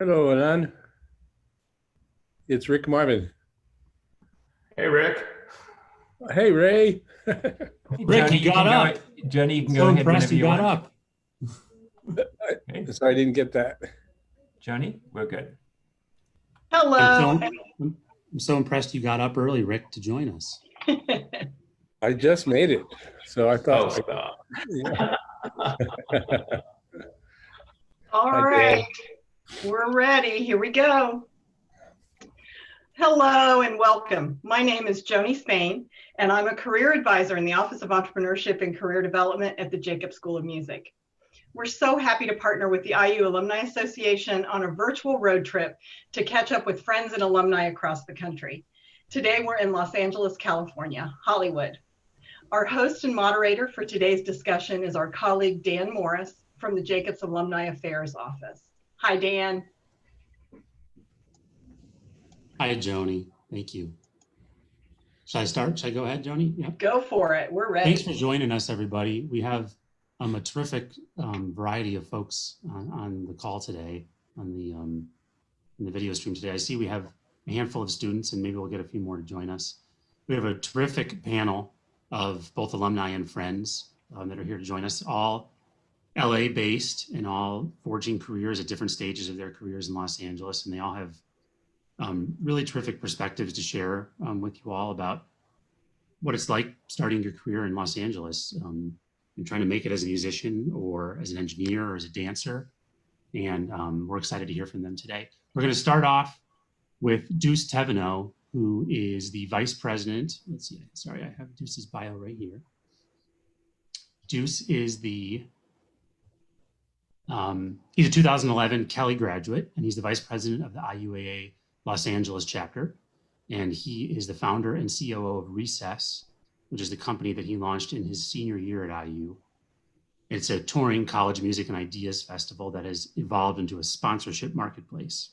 Hello, Alan. It's Rick Marvin. Hey, Rick. Hey, Ray. Rick, you got up. Johnny, you can So go ahead impressed whenever you you got want. up. Okay. Sorry, I didn't get that. Johnny, we're good. Hello. I'm so impressed you got up early, Rick, to join us. I just made it, so I thought. Stop. Yeah. All Hi, right, Dan. we're ready. Here we go. Hello and welcome. My name is Joni Spain, and I'm a career advisor in the Office of Entrepreneurship and Career Development at the Jacob School of Music. We're so happy to partner with the IU Alumni Association on a virtual road trip to catch up with friends and alumni across the country. Today, we're in Los Angeles, California, Hollywood. Our host and moderator for today's discussion is our colleague, Dan Morris, from the Jacobs Alumni Affairs Office. Hi, Dan. Hi, Joni. Thank you. Should I start? Should I go ahead, Joni? Yep. Go for it. We're ready. Thanks for joining us, everybody. We have a terrific variety of folks on the call today, on the video stream today. I see we have a handful of students, and maybe we'll get a few more to join us. We have a terrific panel of both alumni and friends that are here to join us, all LA based and all forging careers at different stages of their careers in Los Angeles. And they all have really terrific perspectives to share with you all about what it's like starting your career in Los Angeles and trying to make it as a musician or as an engineer or as a dancer. And we're excited to hear from them today. We're going to start off with Deuce Teveno, who is the vice president. Let's see, sorry, I have Deuce's bio right here. Deuce is he's a 2011 Kelly graduate, and he's the vice president of the IUAA Los Angeles chapter. And he is the founder and COO of Recess, which is the company that he launched in his senior year at IU. It's a touring college music and ideas festival that has evolved into a sponsorship marketplace.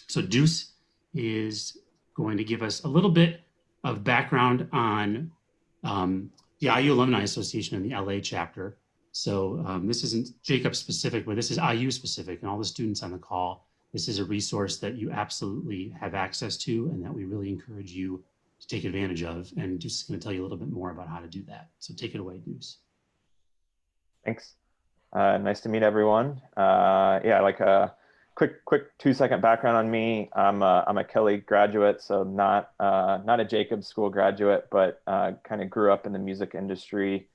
So Deuce is going to give us a little bit of background on the IU Alumni Association and the LA chapter. So this isn't Jacob specific, but this is IU specific, and all the students on the call. This is a resource that you absolutely have access to and that we really encourage you to take advantage of. And Deuce is going to tell you a little bit more about how to do that. So take it away, Deuce. Thanks. Nice to meet everyone. Yeah, like a quick 2-second background on me. I'm a Kelly graduate, so not a Jacobs School graduate, but kind of grew up in the music industry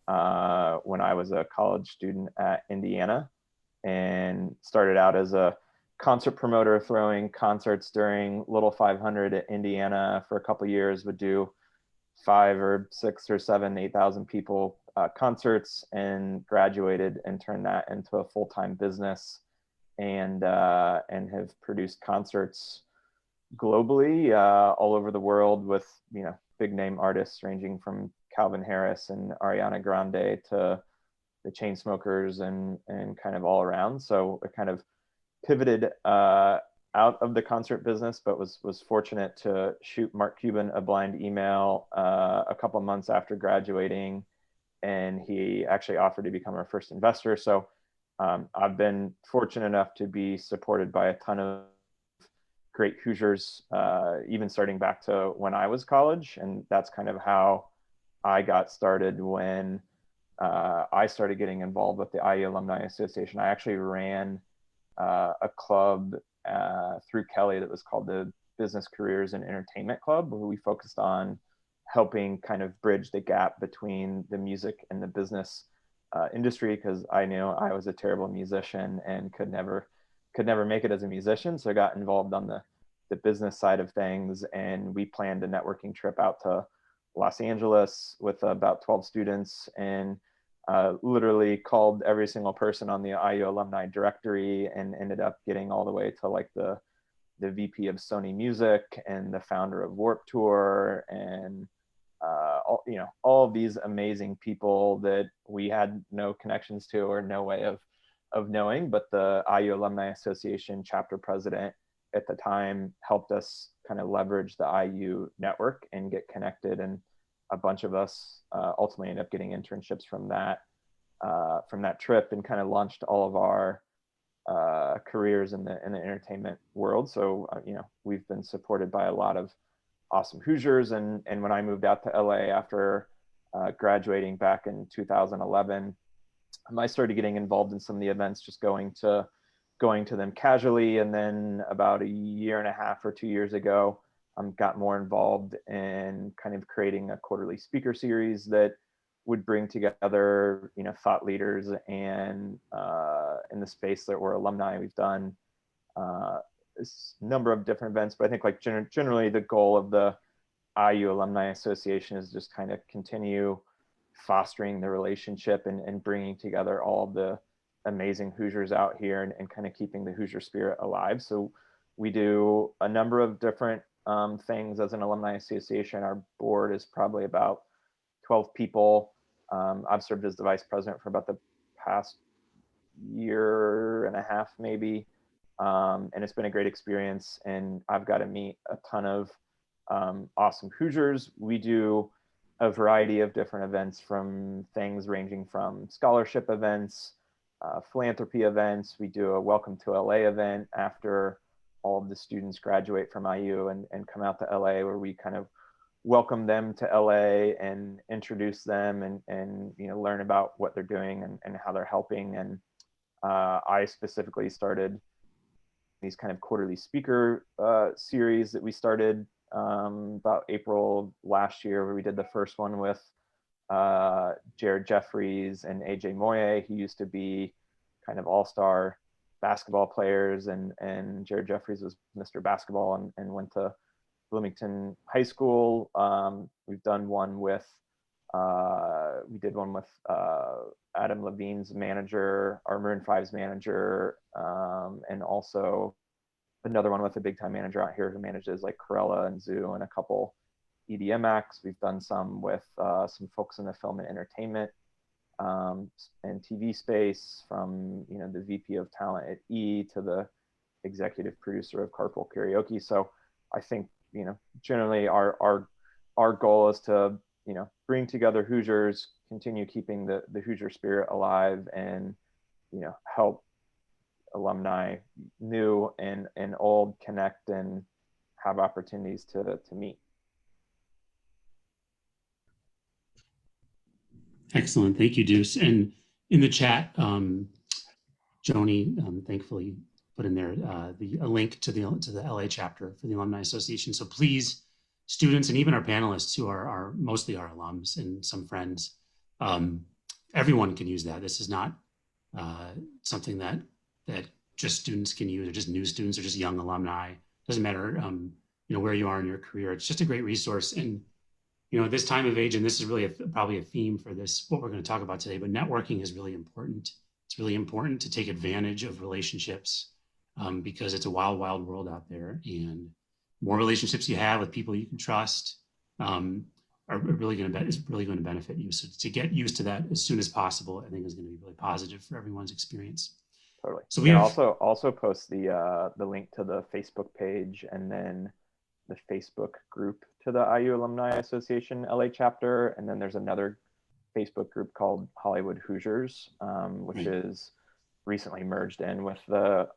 when I was a college student at Indiana, and started out as a concert promoter, throwing concerts during Little 500 at Indiana for a couple of years. Would do 5 or 6 or 7, 8,000 people concerts, and graduated and turned that into a full-time business, and have produced concerts globally, all over the world with big name artists ranging from Calvin Harris and Ariana Grande to the Chainsmokers and kind of all around. So I kind of pivoted out of the concert business, but was fortunate to shoot Mark Cuban a blind email a couple of months after graduating, and he actually offered to become our first investor. So I've been fortunate enough to be supported by a ton of great Hoosiers, even starting back to when I was college. And that's kind of how I got started when I started getting involved with the IU Alumni Association. I actually ran a club through Kelly that was called the Business Careers and Entertainment Club, where we focused on helping kind of bridge the gap between the music and the business industry, because I knew I was a terrible musician and could never make it as a musician. So I got involved on the business side of things, and we planned a networking trip out to Los Angeles with about 12 students, and literally called every single person on the IU alumni directory, and ended up getting all the way to like the VP of Sony Music and the founder of Warped Tour, and all of these amazing people that we had no connections to or no way of knowing. But the IU Alumni Association chapter president at the time helped us kind of leverage the IU network and get connected, and a bunch of us ultimately ended up getting internships from that trip, and kind of launched all of our careers in the entertainment world. So you know, we've been supported by a lot of awesome Hoosiers. And when I moved out to LA after graduating back in 2011, I started getting involved in some of the events, just going to them casually. And then about a year and a half or 2 years ago, got more involved in kind of creating a quarterly speaker series that would bring together, you know, thought leaders and in the space that we're alumni. We've done a number of different events, but I think like generally the goal of the IU Alumni Association is just kind of continue fostering the relationship and bringing together all of the amazing Hoosiers out here and kind of keeping the Hoosier spirit alive. So we do a number of different things as an alumni association. Our board is probably about 12 people. I've served as the vice president for about the past year and a half, maybe. And it's been a great experience. And I've got to meet a ton of awesome Hoosiers. We do a variety of different events, from things ranging from scholarship events, philanthropy events. We do a welcome to LA event after all of the students graduate from IU and come out to LA, where we kind of welcome them to LA and introduce them and you know, learn about what they're doing and how they're helping. And I specifically started these kind of quarterly speaker series that we started about April last year, where we did the first one with Jared Jeffries and AJ Moye, who used to be kind of all-star basketball players, and Jared Jeffries was Mr. Basketball and went to Bloomington High School. We've done one with Adam Levine's manager, our Maroon 5's manager, and also another one with a big time manager out here who manages like Corella and Zoo and a couple EDM acts. We've done some with some folks in the film and entertainment and TV space, from, you know, the VP of talent at E to the executive producer of Carpool Karaoke. So I think, you know, generally our goal is to, you know, bring together Hoosiers, continue keeping the Hoosier spirit alive, and, you know, help alumni, new and old, connect and have opportunities to meet. Excellent. Thank you, Deuce. And in the chat, Joni thankfully put in there a link to the LA chapter for the Alumni Association. So please, students and even our panelists, who are mostly our alums and some friends, everyone can use that. This is not something that just students can use, or just new students, or just young alumni. Doesn't matter, you know, where you are in your career. It's just a great resource. And you know, this time of age, and this is really probably a theme for this, what we're going to talk about today, but networking is really important. It's really important to take advantage of relationships because it's a wild, wild world out there. And more relationships you have with people you can trust are really going to benefit you. So to get used to that as soon as possible, I think is going to be really positive for everyone's experience. Totally. So we also post the link to the Facebook page and then the Facebook group to the IU Alumni Association LA chapter, and then there's another Facebook group called Hollywood Hoosiers, which is recently merged in with the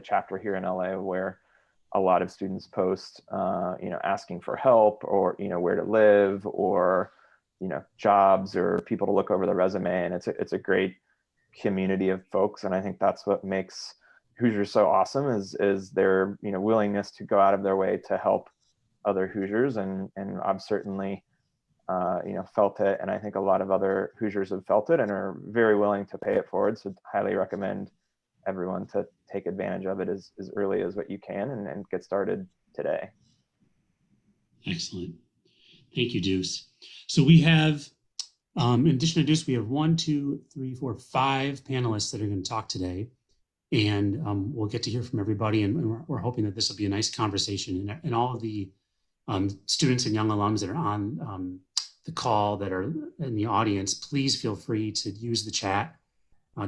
chapter here in LA, where a lot of students post, you know, asking for help, or, you know, where to live, or, you know, jobs, or people to look over the resume, and it's a great community of folks. And I think that's what makes Hoosiers so awesome is their, you know, willingness to go out of their way to help other Hoosiers. And I've certainly, you know, felt it. And I think a lot of other Hoosiers have felt it and are very willing to pay it forward. So highly recommend everyone to take advantage of it as early as what you can and get started today. Excellent. Thank you, Deuce. So we have, in addition to Deuce, we have 5 panelists that are going to talk today. And we'll get to hear from everybody, and we're hoping that this will be a nice conversation. And all of the students and young alums that are on the call, that are in the audience, please feel free to use the chat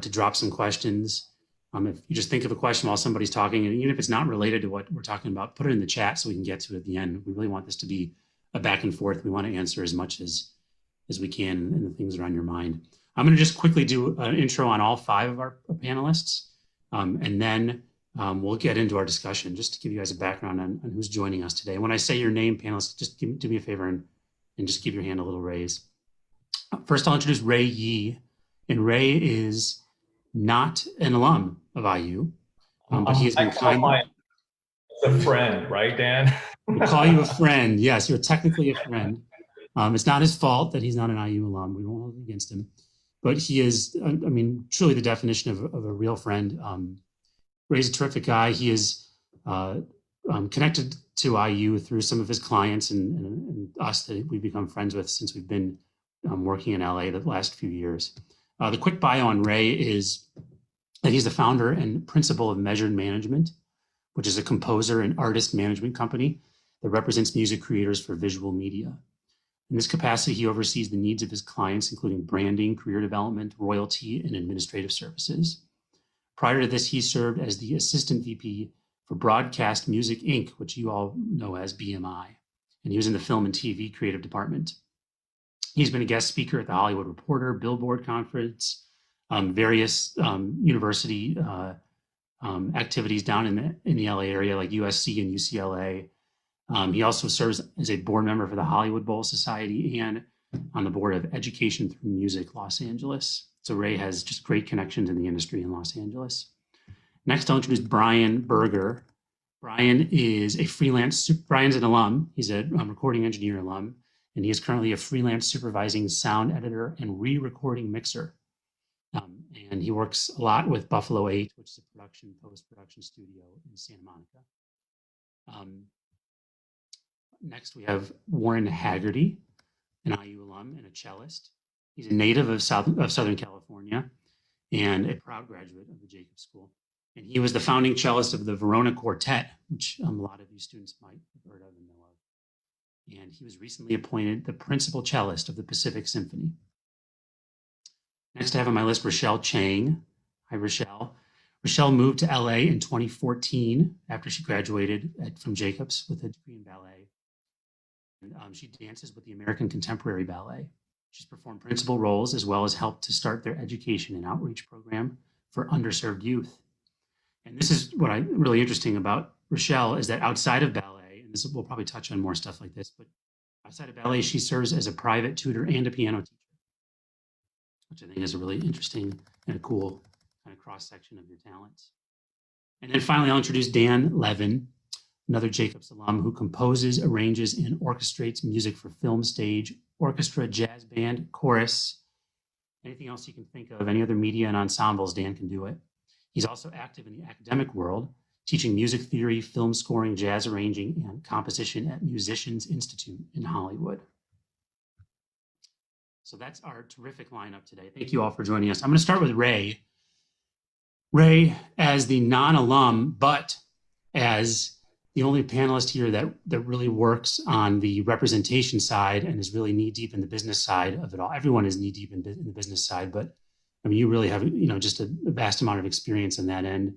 to drop some questions. If you just think of a question while somebody's talking, and even if it's not related to what we're talking about, put it in the chat so we can get to it at the end. We really want this to be a back and forth. We want to answer as much as we can and the things that are on your mind. I'm going to just quickly do an intro on all 5 of our panelists. And then we'll get into our discussion just to give you guys a background on who's joining us today. When I say your name, panelists, just do me a favor and just keep your hand a little raised. First, I'll introduce Ray Yee. And Ray is not an alum of IU, but he has been kind. A friend, right, Dan? We call you a friend. Yes, you're technically a friend. It's not his fault that he's not an IU alum. We won't hold it against him. But he is, I mean, truly the definition of a real friend. Ray's a terrific guy. He is connected to IU through some of his clients and us that we've become friends with since we've been working in LA the last few years. The quick bio on Ray is that he's the founder and principal of Measured Management, which is a composer and artist management company that represents music creators for visual media. In this capacity, he oversees the needs of his clients, including branding, career development, royalty, and administrative services. Prior to this, he served as the Assistant VP for Broadcast Music, Inc., which you all know as BMI, and he was in the Film and TV Creative Department. He's been a guest speaker at the Hollywood Reporter, Billboard Conference, various university activities down in the LA area like USC and UCLA. He also serves as a board member for the Hollywood Bowl Society and on the board of Education Through Music Los Angeles. So Ray has just great connections in the industry in Los Angeles. Next, I'll introduce Brian Berger. Brian is Brian's an alum. He's a recording engineer alum, and he is currently a freelance supervising sound editor and re-recording mixer. And he works a lot with Buffalo 8, which is a post-production studio in Santa Monica. Next, we have Warren Hagerty, an IU alum and a cellist. He's a native of Southern California and a proud graduate of the Jacob School. And he was the founding cellist of the Verona Quartet, which a lot of you students might have heard of and know of. And he was recently appointed the principal cellist of the Pacific Symphony. Next, I have on my list Rochelle Chang. Hi, Rochelle. Rochelle moved to LA in 2014 after she graduated from Jacobs with a degree in ballet. And she dances with the American Contemporary Ballet. She's performed principal roles as well as helped to start their education and outreach program for underserved youth. And this is what I'm really interesting about Rochelle is that outside of ballet, and we'll probably touch on more stuff like this, but outside of ballet, she serves as a private tutor and a piano teacher, which I think is a really interesting and a cool kind of cross-section of your talents. And then finally, I'll introduce Dan Levin, another Jacobs alum who composes, arranges, and orchestrates music for film, stage, orchestra, jazz band, chorus, anything else you can think of, any other media and ensembles, Dan can do it. He's also active in the academic world, teaching music theory, film scoring, jazz arranging, and composition at Musicians Institute in Hollywood. So that's our terrific lineup today. Thank you all for joining us. I'm going to start with Ray. Ray, as the non-alum, but as the only panelist here that really works on the representation side and is really knee-deep in the business side of it all. Everyone is knee-deep in the business side, but I mean, you really have, just a vast amount of experience on that end.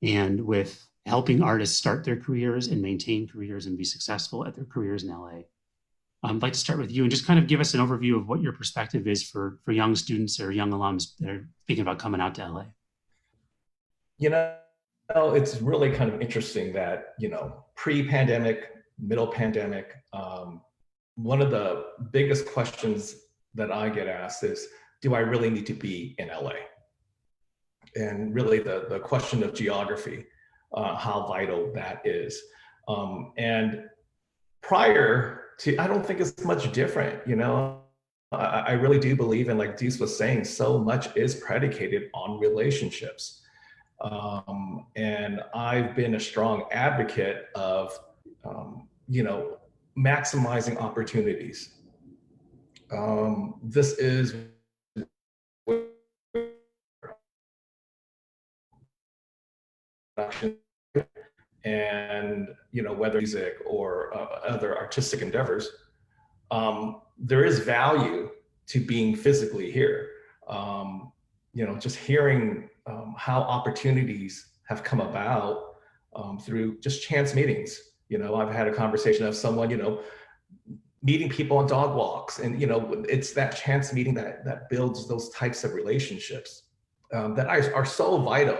And with helping artists start their careers and maintain careers and be successful at their careers in LA. I'd like to start with you and just kind of give us an overview of what your perspective is for young students or young alums that are thinking about coming out to LA. It's really kind of interesting that, pre-pandemic, middle pandemic, one of the biggest questions that I get asked is, do I really need to be in LA? And really the question of geography, how vital that is. And prior to, I don't think it's much different, I really do believe in, like Dees was saying, so much is predicated on relationships. And I've been a strong advocate of, maximizing opportunities. This is and, whether music or other artistic endeavors, there is value to being physically here. Just hearing how opportunities have come about through just chance meetings. I've had a conversation of someone, meeting people on dog walks, and it's that chance meeting that builds those types of relationships that are so vital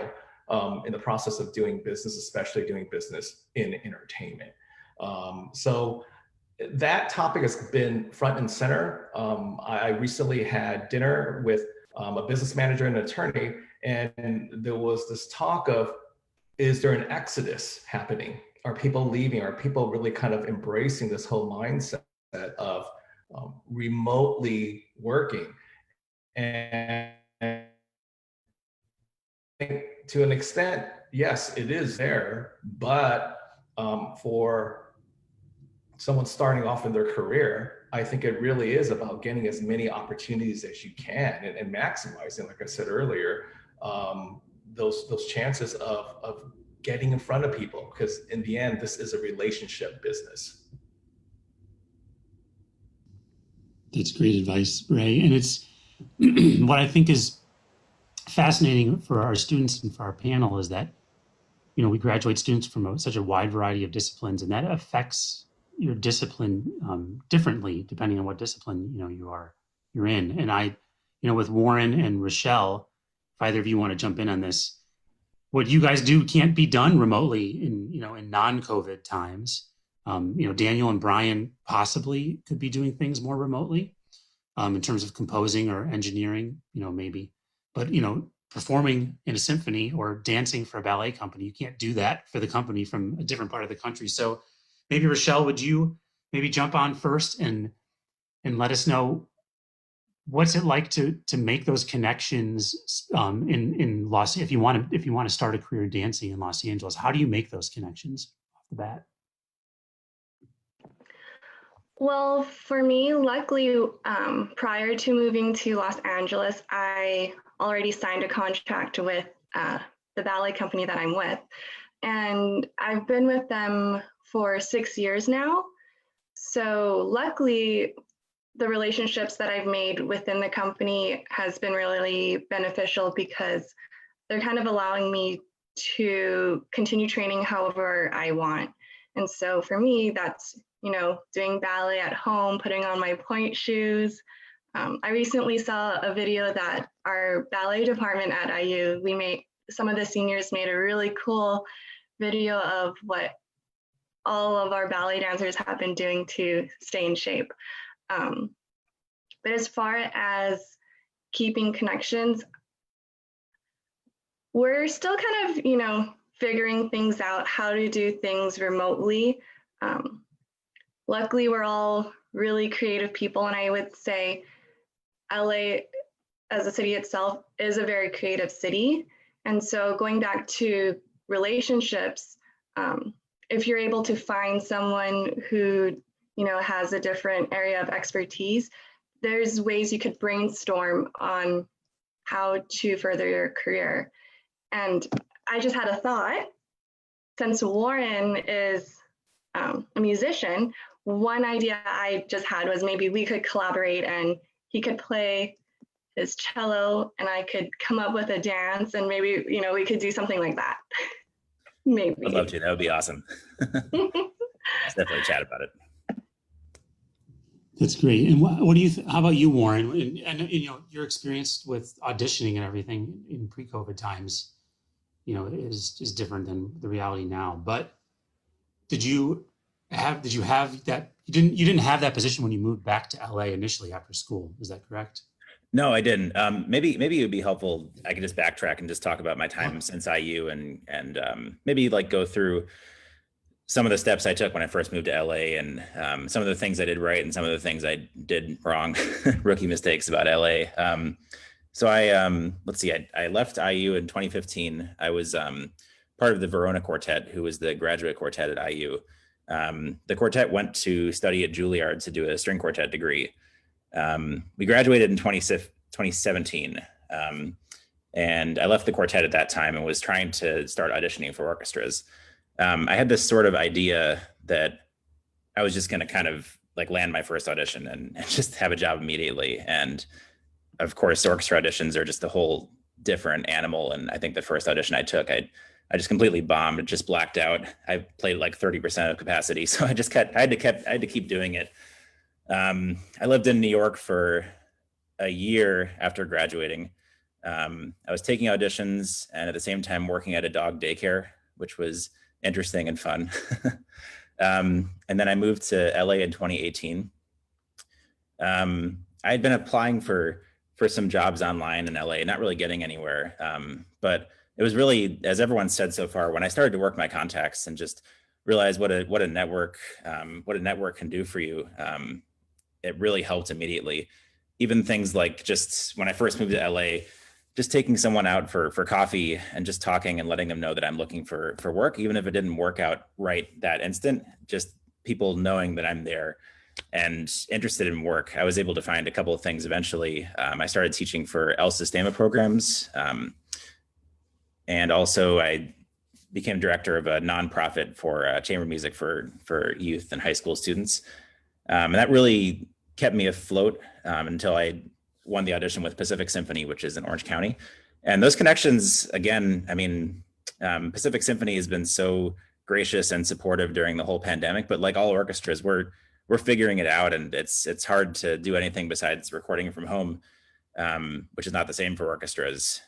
in the process of doing business, especially doing business in entertainment. So that topic has been front and center. I recently had dinner with a business manager and an attorney, and there was this talk of, is there an exodus happening? Are people leaving? Are people really kind of embracing this whole mindset of remotely working? And to an extent, yes, it is there, but for someone starting off in their career, I think it really is about getting as many opportunities as you can and maximizing, like I said earlier, those chances of getting in front of people, because in the end, this is a relationship business. That's great advice, Ray. And it's what I think is fascinating for our students and for our panel is that, we graduate students from such a wide variety of disciplines, and that affects your discipline differently depending on what discipline you're in. And I, with Warren and Rochelle, if either of you want to jump in on this, what you guys do can't be done remotely in non-COVID times. Daniel and Brian possibly could be doing things more remotely in terms of composing or engineering, maybe. But, performing in a symphony or dancing for a ballet company, you can't do that for the company from a different part of the country. So maybe, Rochelle, would you maybe jump on first and let us know what's it like to make those connections in Los? If you want to start a career dancing in Los Angeles, how do you make those connections off the bat? Well, for me, luckily, prior to moving to Los Angeles, I already signed a contract with the ballet company that I'm with. And I've been with them for 6 years now. So luckily, the relationships that I've made within the company has been really beneficial because they're kind of allowing me to continue training however I want. And so for me, that's doing ballet at home, putting on my point shoes. I recently saw a video that our ballet department at IU, some of the seniors made a really cool video of what all of our ballet dancers have been doing to stay in shape. But as far as keeping connections, we're still kind of, figuring things out, how to do things remotely. Luckily, we're all really creative people, and I would say LA as a city itself is a very creative city. And so going back to relationships, if you're able to find someone who, has a different area of expertise, there's ways you could brainstorm on how to further your career. And I just had a thought, since Warren is a musician, one idea I just had was maybe we could collaborate and he could play his cello and I could come up with a dance and maybe, we could do something like that. Maybe. I'd love to. That would be awesome. Let's definitely chat about it. That's great. And what do you how about you, Warren? And your experience with auditioning and everything in pre-COVID times, is different than the reality now. But did you have that? You didn't have that position when you moved back to LA initially after school. Is that correct? No, I didn't. Maybe it would be helpful. I could just backtrack and just talk about my time since IU and maybe like go through some of the steps I took when I first moved to LA and some of the things I did right and some of the things I did wrong, rookie mistakes about LA. So let's see, I left IU in 2015. I was part of the Verona Quartet, who was the graduate quartet at IU. The quartet went to study at Juilliard to do a string quartet degree. We graduated in 2017. And I left the quartet at that time and was trying to start auditioning for orchestras. I had this sort of idea that I was just going to kind of like land my first audition and just have a job immediately. And of course, orchestra auditions are just a whole different animal. And I think the first audition I took, I just completely bombed. It just blacked out. I played like 30% of capacity. So I had to keep doing it. I lived in New York for a year after graduating. I was taking auditions and at the same time working at a dog daycare, which was interesting and fun. And then I moved to LA in 2018. I had been applying for some jobs online in LA, not really getting anywhere. But it was really, as everyone said so far, when I started to work my contacts and just realized what a network can do for you, it really helped immediately. Even things like just when I first moved to LA, just taking someone out for coffee and just talking and letting them know that I'm looking for work, even if it didn't work out right that instant, just people knowing that I'm there and interested in work. I was able to find a couple of things eventually. I started teaching for El Sistema programs. And also I became director of a nonprofit for chamber music for youth and high school students. And that really kept me afloat until I won the audition with Pacific Symphony, which is in Orange County. And those connections, again, I mean, Pacific Symphony has been so gracious and supportive during the whole pandemic, but like all orchestras, we're figuring it out, and it's hard to do anything besides recording from home, which is not the same for orchestras.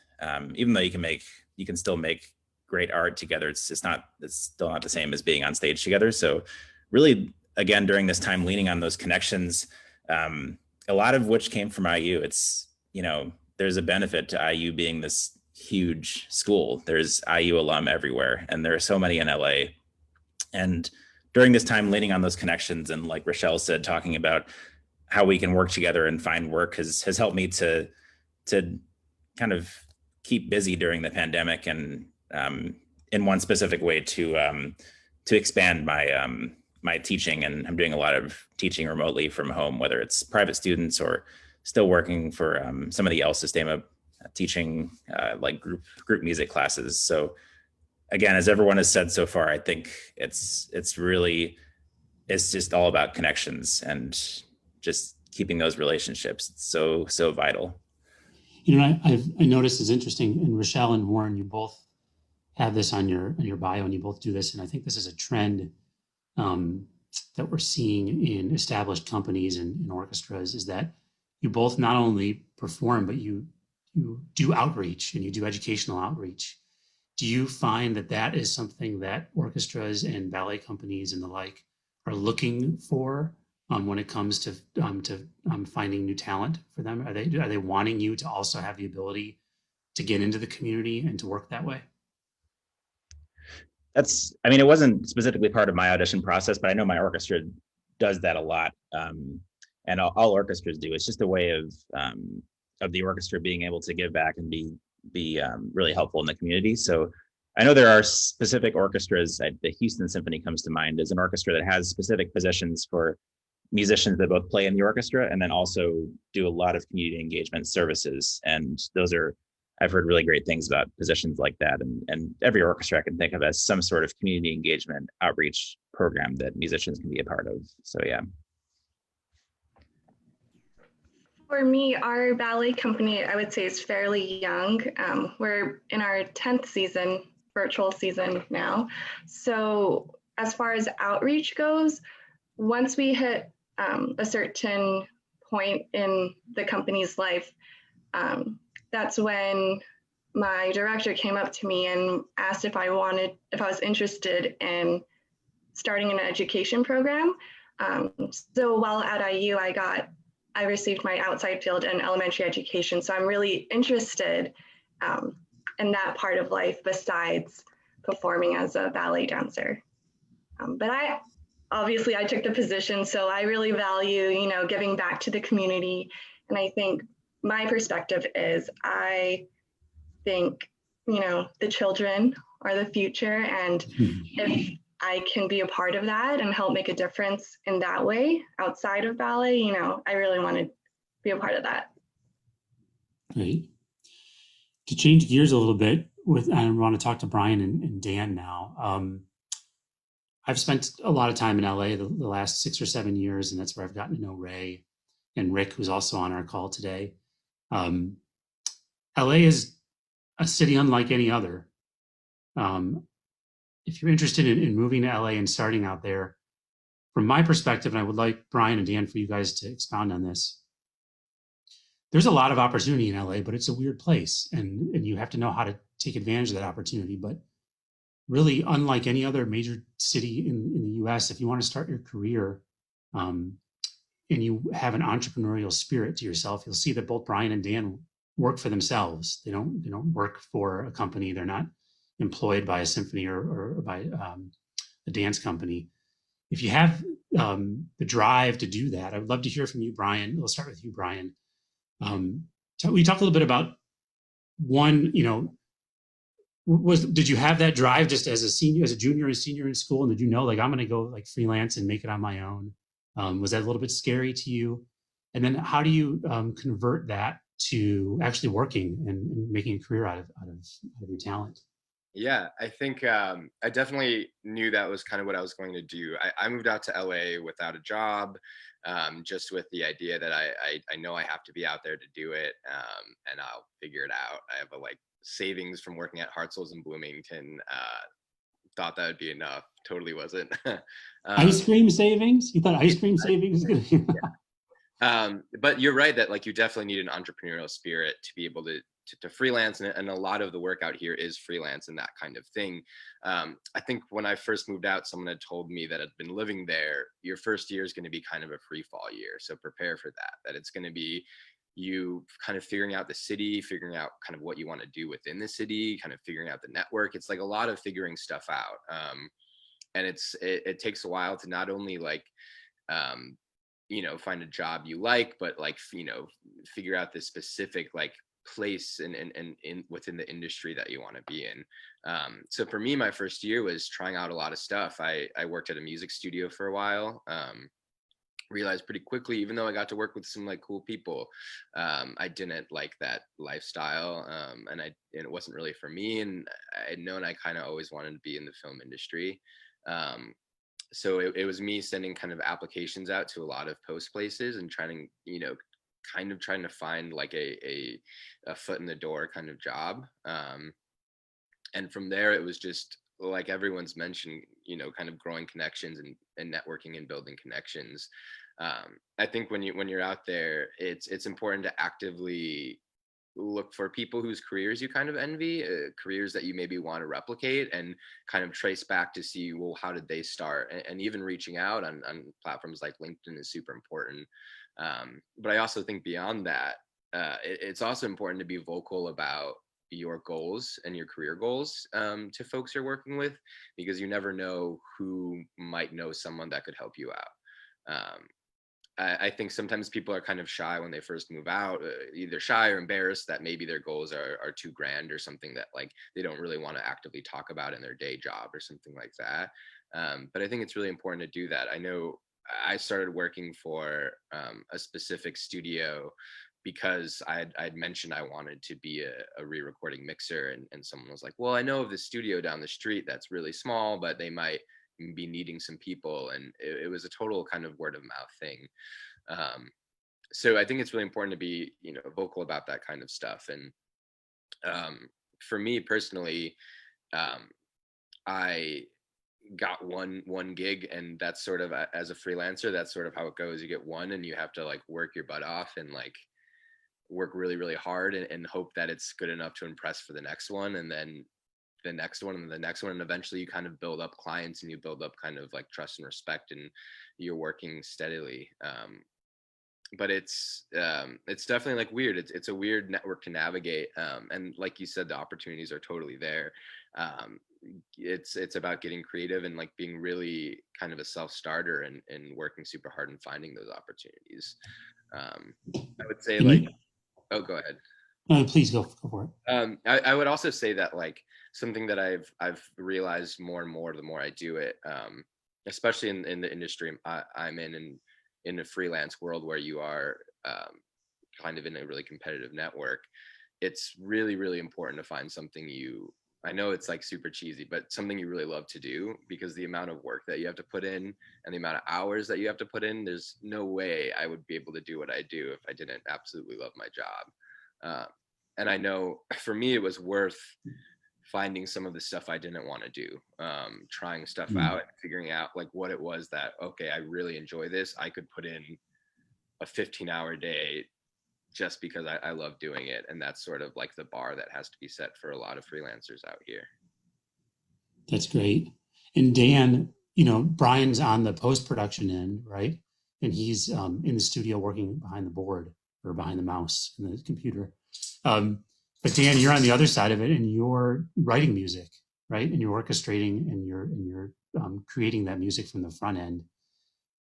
Even though you can still make great art together, it's still not the same as being on stage together. So really, again, during this time, leaning on those connections, a lot of which came from IU. It's, there's a benefit to IU being this huge school. There's IU alum everywhere, and there are so many in LA. And during this time, leaning on those connections, and like Rochelle said, talking about how we can work together and find work has helped me to kind of keep busy during the pandemic, and in one specific way to expand my teaching. And I'm doing a lot of teaching remotely from home, whether it's private students or still working for some of the El Sistema teaching like group music classes. So again, as everyone has said so far, I think it's just all about connections and just keeping those relationships. It's so vital. I noticed it's interesting, and Rochelle and Warren, you both have this on your bio, and you both do this, and I think this is a trend that we're seeing in established companies and in orchestras, is that you both not only perform, but you do outreach, and you do educational outreach. Do you find that is something that orchestras and ballet companies and the like are looking for when it comes to finding new talent for them? Are they wanting you to also have the ability to get into the community and to work that way? It wasn't specifically part of my audition process, but I know my orchestra does that a lot. And all orchestras do. It's just a way of the orchestra being able to give back and be really helpful in the community. So I know there are specific orchestras. The Houston Symphony comes to mind as an orchestra that has specific positions for musicians that both play in the orchestra and then also do a lot of community engagement services. And I've heard really great things about positions like that. And every orchestra I can think of as some sort of community engagement outreach program that musicians can be a part of. So yeah. For me, our ballet company, I would say, is fairly young. We're in our 10th virtual season now. So as far as outreach goes, once we hit a certain point in the company's life, that's when my director came up to me and asked if I was interested in starting an education program. So while at IU, I received my outside field in elementary education. So I'm really interested in that part of life besides performing as a ballet dancer. But I took the position, so I really value, giving back to the community. And I think my perspective is, I think, the children are the future. And if I can be a part of that and help make a difference in that way outside of ballet, I really want to be a part of that. Great. To change gears a little bit, I want to talk to Brian and Dan now. I've spent a lot of time in LA the last 6 or 7 years, and that's where I've gotten to know Ray and Rick, who's also on our call today. LA is a city unlike any other. If you're interested in moving to LA and starting out there, from my perspective, and I would like Brian and Dan for you guys to expound on this, there's a lot of opportunity in LA, but it's a weird place, and you have to know how to take advantage of that opportunity. But really, unlike any other major city in the US, if you want to start your career and you have an entrepreneurial spirit to yourself, you'll see that both Brian and Dan work for themselves. They don't work for a company. They're not employed by a symphony or by a dance company. If you have the drive to do that, I would love to hear from you, Brian. We'll start with you, Brian. We talked a little bit about one, did you have that drive just as a junior and senior in school? And did you know, like, I'm going to go like freelance and make it on my own? Was that a little bit scary to you? And then how do you convert that to actually working and making a career out of your talent? Yeah, I think I definitely knew that was kind of what I was going to do. I moved out to LA without a job, just with the idea that I know I have to be out there to do it, and I'll figure it out. I have a savings from working at Hartzell's in Bloomington. Thought that would be enough. Totally wasn't. Ice cream savings? You thought ice cream savings? Yeah. But you're right that you definitely need an entrepreneurial spirit to be able to freelance, and a lot of the work out here is freelance and that kind of thing. I think when I first moved out, someone had told me that had been living there, your first year is going to be kind of a free fall year. So prepare for that it's going to be you kind of figuring out the city, figuring out kind of what you want to do within the city, kind of figuring out the network. It's like a lot of figuring stuff out. And it takes a while to not only find a job you like, but figure out the specific place in within the industry that you want to be in. So for me, my first year was trying out a lot of stuff. I worked at a music studio for a while. Realized pretty quickly, even though I got to work with some cool people, I didn't like that lifestyle, and it wasn't really for me. And I had known I kind of always wanted to be in the film industry. So it was me sending kind of applications out to a lot of post places and trying to find a foot in the door kind of job. And from there, it was just like everyone's mentioned, kind of growing connections and networking and building connections. I think when you're out there, it's important to actively look for people whose careers you kind of envy, careers that you maybe want to replicate, and kind of trace back to see, well, how did they start? And even reaching out on platforms like LinkedIn is super important. But I also think beyond that, it's also important to be vocal about your goals and your career goals to folks you're working with, because you never know who might know someone that could help you out. I think sometimes people are kind of shy when they first move out, either shy or embarrassed that maybe their goals are too grand or something that they don't really want to actively talk about in their day job or something like that. But I think it's really important to do that. I know I started working for a specific studio because I'd mentioned I wanted to be a re-recording mixer, and someone was like, well, I know of this studio down the street that's really small, but they might be needing some people. And it was a total kind of word of mouth thing. So I think it's really important to be, vocal about that kind of stuff. And for me personally, I got one gig, and that's sort of as a freelancer, that's sort of how it goes. You get one and you have to work your butt off and work really, really hard and hope that it's good enough to impress for the next one, and then the next one and the next one. And eventually you kind of build up clients and you build up kind of trust and respect, and you're working steadily. But it's definitely weird. It's a weird network to navigate. And like you said, the opportunities are totally there. It's about getting creative and being really kind of a self-starter and working super hard and finding those opportunities. I would say oh, go ahead. No, please go for it. I would also say that something that I've realized more and more the more I do it, especially in the industry I'm in a freelance world where you are kind of in a really competitive network. It's really, really important to find something I know it's super cheesy, but something you really love to do, because the amount of work that you have to put in and the amount of hours that you have to put in, there's no way I would be able to do what I do if I didn't absolutely love my job. And I know for me, it was worth finding some of the stuff I didn't want to do, trying stuff out and figuring out what it was that, okay, I really enjoy this. I could put in a 15-hour day just because I love doing it. And that's sort of like the bar that has to be set for a lot of freelancers out here. That's great. And Dan, you know, Brian's on the post-production end, right? And he's in the studio working behind the board or behind the mouse in the computer. But Dan, you're on the other side of it, and you're writing music, right? And you're orchestrating, and you're creating that music from the front end.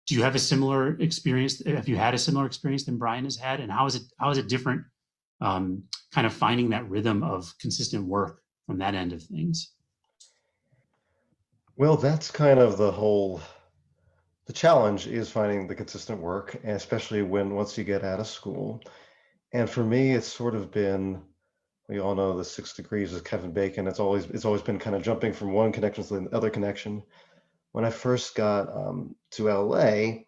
Do you have a similar experience? Have you had a similar experience than Brian has had? And how is it different? Kind of finding that rhythm of consistent work from that end of things. Well, that's kind of the challenge is finding the consistent work, and especially once you get out of school. And for me, it's sort of been, we all know the 6 degrees of Kevin Bacon. It's always been kind of jumping from one connection to the other connection. When I first got to LA,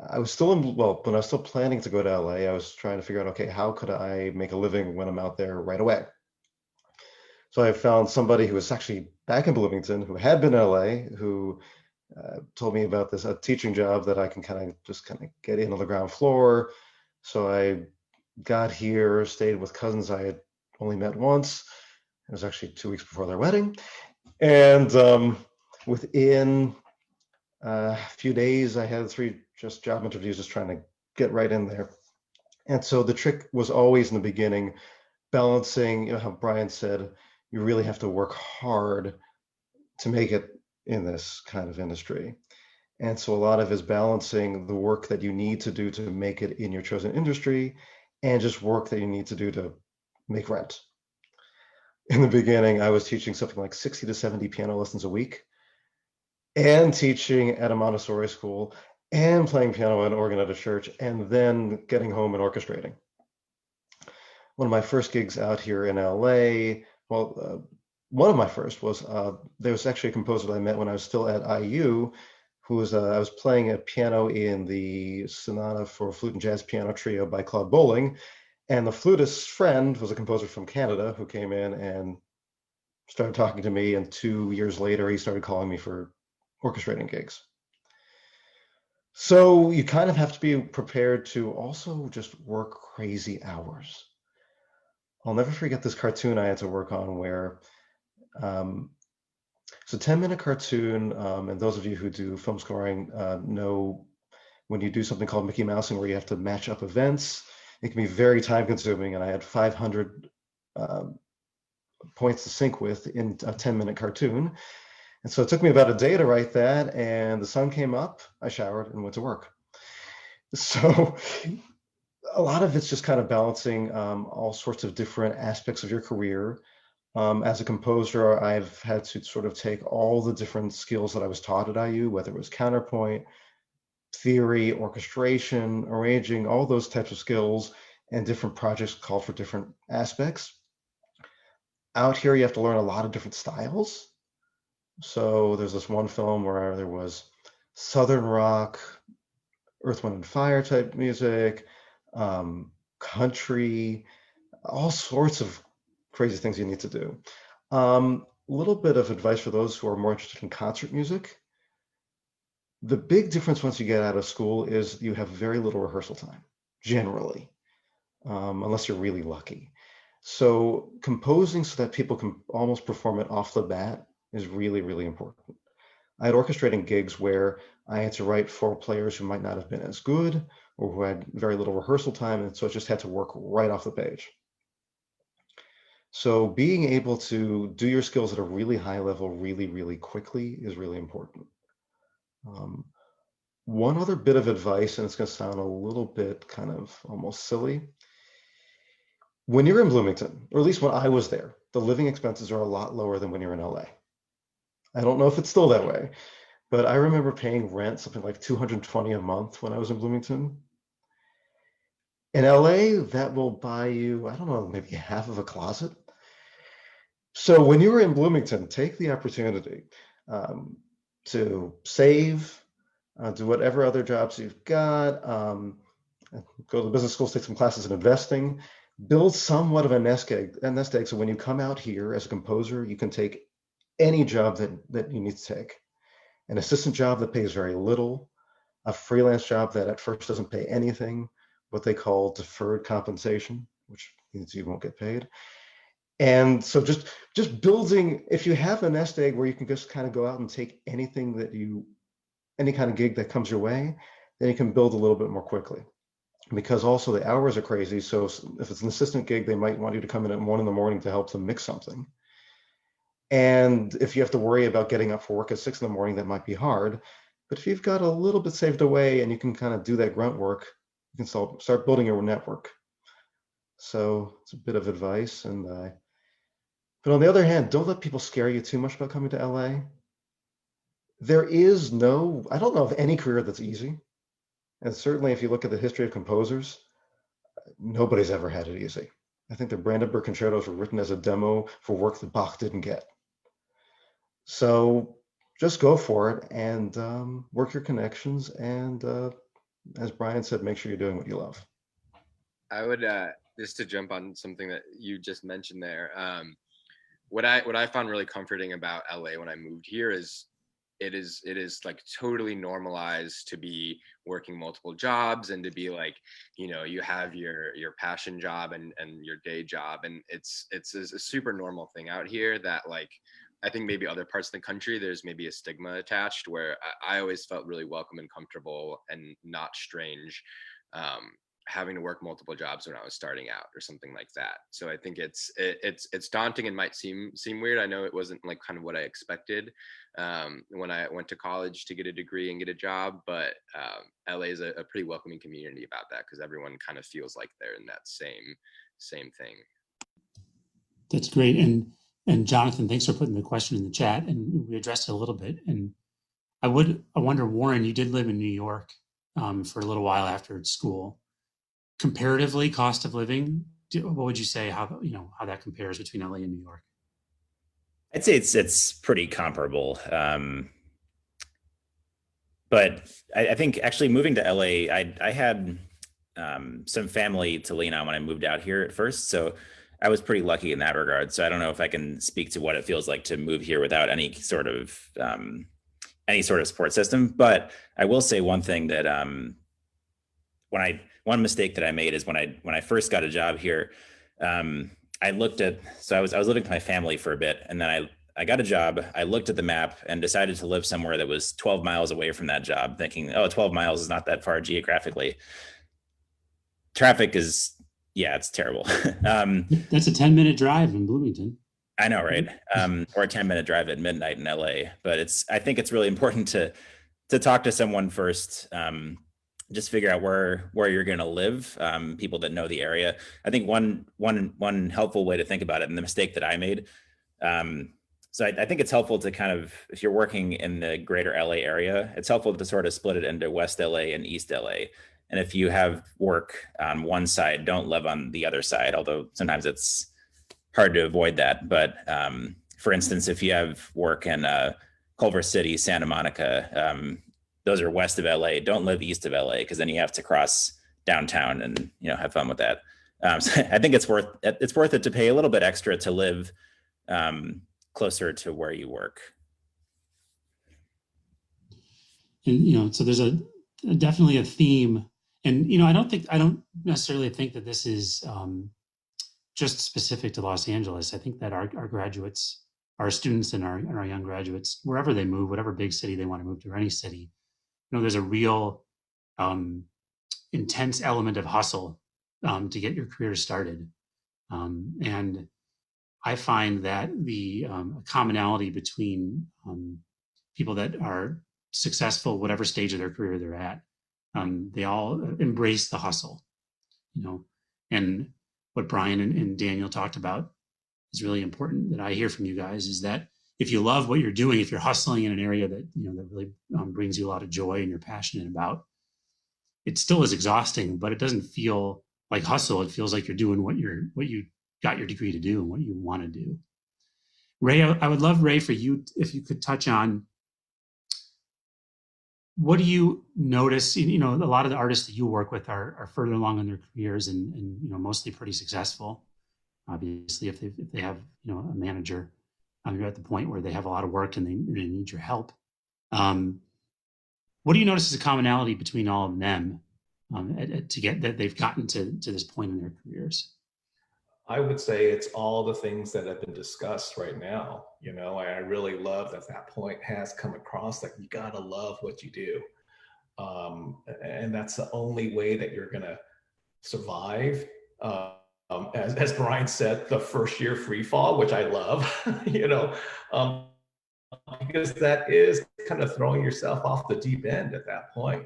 I was still when I was still planning to go to LA, I was trying to figure out, okay, how could I make a living when I'm out there right away? So I found somebody who was actually back in Bloomington, who had been in LA, who told me about this teaching job that I can kind of get in on the ground floor. So I got here, stayed with cousins I had only met once. It was actually 2 weeks before their wedding. And within a few days, I had 3 just job interviews, just trying to get right in there. And so the trick was always in the beginning, balancing, you know, how Brian said, you really have to work hard to make it in this kind of industry. And so a lot of it is balancing the work that you need to do to make it in your chosen industry and just work that you need to do to make rent. In the beginning, I was teaching something like 60 to 70 piano lessons a week and teaching at a Montessori school and playing piano and organ at a church and then getting home and orchestrating. One of my first gigs out here in LA, one of my first was, there was actually a composer that I met when I was still at IU, who was, I was playing a piano in the Sonata for Flute and Jazz Piano Trio by Claude Bolling. And the flutist's friend was a composer from Canada who came in and started talking to me. And 2 years later, he started calling me for orchestrating gigs. So you kind of have to be prepared to also just work crazy hours. I'll never forget this cartoon I had to work on where it's a 10-minute cartoon, and those of you who do film scoring know when you do something called Mickey Mousing, where you have to match up events, it can be very time consuming, and I had 500 points to sync with in a 10-minute cartoon. And so it took me about a day to write that, and the sun came up, I showered and went to work. So a lot of it's just kind of balancing all sorts of different aspects of your career. As a composer, I've had to sort of take all the different skills that I was taught at IU, whether it was counterpoint, theory, orchestration, arranging, all those types of skills, and different projects call for different aspects. Out here, you have to learn a lot of different styles. So there's this one film where there was Southern rock, Earth, Wind, and Fire type music, country, all sorts of crazy things you need to do. A little bit of advice for those who are more interested in concert music. The big difference once you get out of school is you have very little rehearsal time, generally, unless you're really lucky. So composing so that people can almost perform it off the bat is really, really important. I had orchestrating gigs where I had to write for players who might not have been as good or who had very little rehearsal time, and so it just had to work right off the page. So being able to do your skills at a really high level really, really quickly is really important. One other bit of advice, and it's going to sound a little bit kind of almost silly. When you're in Bloomington, or at least when I was there, the living expenses are a lot lower than when you're in LA. I don't know if it's still that way, but I remember paying rent something like $220 a month when I was in Bloomington. In LA, that will buy you, I don't know, maybe half of a closet. So when you were in Bloomington, take the opportunity to save, do whatever other jobs you've got, go to business school, take some classes in investing, build somewhat of a nest egg. So when you come out here as a composer, you can take any job that you need to take. An assistant job that pays very little, a freelance job that at first doesn't pay anything, what they call deferred compensation, which means you won't get paid. And so just building, if you have a nest egg where you can just kind of go out and take anything that any kind of gig that comes your way, then you can build a little bit more quickly. Because also the hours are crazy. So if it's an assistant gig, they might want you to come in at 1 a.m. to help them mix something. And if you have to worry about getting up for work at 6 a.m, that might be hard. But if you've got a little bit saved away and you can kind of do that grunt work, you can start building your network. So it's a bit of advice. But on the other hand, don't let people scare you too much about coming to LA. There is I don't know of any career that's easy. And certainly if you look at the history of composers, nobody's ever had it easy. I think the Brandenburg concertos were written as a demo for work that Bach didn't get. So just go for it and work your connections. And as Brian said, make sure you're doing what you love. I would, just to jump on something that you just mentioned there, what I found really comforting about LA when I moved here is it is like totally normalized to be working multiple jobs and to be like, you have your passion job and your day job, and it's a super normal thing out here that, like, I think maybe other parts of the country there's maybe a stigma attached, where I always felt really welcome and comfortable and not strange having to work multiple jobs when I was starting out or something like that. So I think it's daunting and might seem weird. I know it wasn't like kind of what I expected when I went to college to get a degree and get a job, but LA is a pretty welcoming community about that, because everyone kind of feels like they're in that same thing. That's great. And Jonathan, thanks for putting the question in the chat, and we addressed it a little bit. And I wonder, Warren, you did live in New York for a little while after school. Comparatively, cost of living, what would you say how that compares between LA and New York? I'd say it's pretty comparable. But I think actually moving to LA, I had some family to lean on when I moved out here at first. So I was pretty lucky in that regard. So I don't know if I can speak to what it feels like to move here without any sort of support system. But I will say one thing that one mistake that I made is when I first got a job here, I looked at, so I was living with my family for a bit, and then I got a job. I looked at the map and decided to live somewhere that was 12 miles away from that job, thinking, 12 miles is not that far geographically. Traffic is, it's terrible. That's a 10-minute drive in Bloomington. I know, right? Or a 10-minute drive at midnight in LA. But I think it's really important to talk to someone first. Just figure out where you're going to live, people that know the area. I think one helpful way to think about it, and the mistake that I made, so I think it's helpful to kind of, if you're working in the greater LA area, it's helpful to sort of split it into West LA and East LA. And if you have work on one side, don't live on the other side, although sometimes it's hard to avoid that. But for instance, if you have work in Culver City, Santa Monica, those are west of LA. Don't live east of LA, because then you have to cross downtown and have fun with that. So I think it's worth it to pay a little bit extra to live closer to where you work. And so there's definitely a theme, and I don't necessarily think that this is just specific to Los Angeles. I think that our graduates, our students, and our young graduates, wherever they move, whatever big city they want to move to, or any city, there's a real intense element of hustle to get your career started. And I find that the commonality between people that are successful, whatever stage of their career they're at, they all embrace the hustle, and what Brian and Daniel talked about is really important that I hear from you guys, is that if you love what you're doing, if you're hustling in an area that, that really brings you a lot of joy and you're passionate about, it still is exhausting, but it doesn't feel like hustle. It feels like you're doing what you got your degree to do and what you want to do. Ray, I would love, Ray, for you, if you could touch on, what do you notice? A lot of the artists that you work with are further along in their careers and mostly pretty successful. Obviously, if they have a manager, you're at the point where they have a lot of work and they need your help. What do you notice as a commonality between all of them? to get that they've gotten to this point in their careers? I would say it's all the things that have been discussed right now. You know, I really love that that point has come across, like you gotta love what you do. And that's the only way that you're gonna survive. As Brian said, the first year free fall, which I love, you know, because that is kind of throwing yourself off the deep end at that point.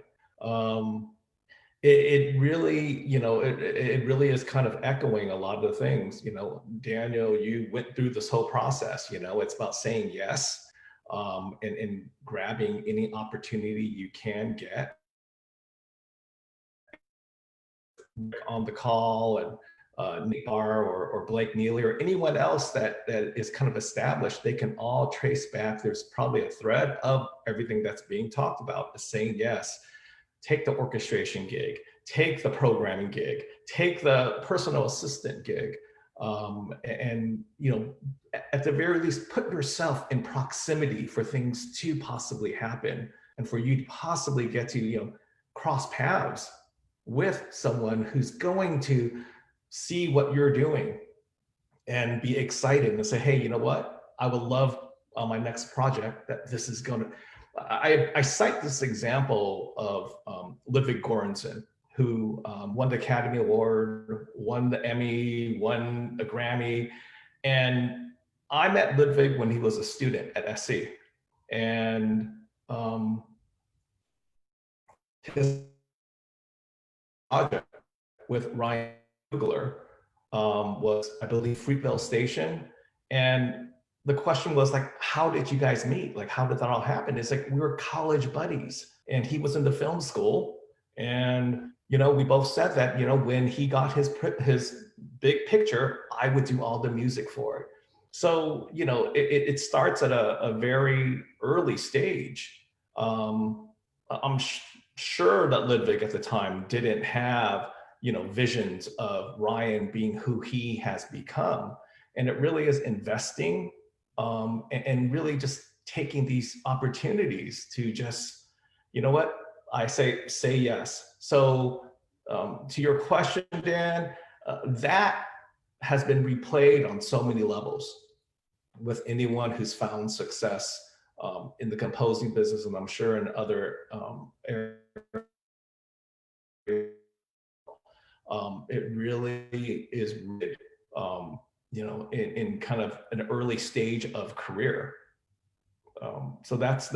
It really, you know, it really is kind of echoing a lot of the things, you know, Daniel, you went through this whole process, you know, it's about saying yes, and grabbing any opportunity you can get on the call, and Nick Barr or Blake Neely or anyone else that is kind of established, they can all trace back. There's probably a thread of everything that's being talked about is saying yes. Take the orchestration gig, take the programming gig, take the personal assistant gig, and you know, at the very least, put yourself in proximity for things to possibly happen, and for you to possibly get to, you know, cross paths with someone who's going to see what you're doing and be excited and say, hey, you know what? I would love on my next project that this is going to. I cite this example of Ludwig Göransson, who won the Academy Award, won the Emmy, won a Grammy. And I met Ludwig when he was a student at SC. And his project with Ryan Coogler was, I believe, Fruitvale Station. And the question was like, how did you guys meet? Like, how did that all happen? It's like, we were college buddies, and he was in the film school. And, you know, we both said that, you know, when he got his big picture, I would do all the music for it. So, you know, it starts at a very early stage. I'm sure that Ludwig at the time didn't have, you know, visions of Ryan being who he has become. And it really is investing and really just taking these opportunities to just, you know what, I say yes. So to your question, Dan, that has been replayed on so many levels with anyone who's found success in the composing business, and I'm sure in other areas. It really is rooted, you know, in kind of an early stage of career. So that's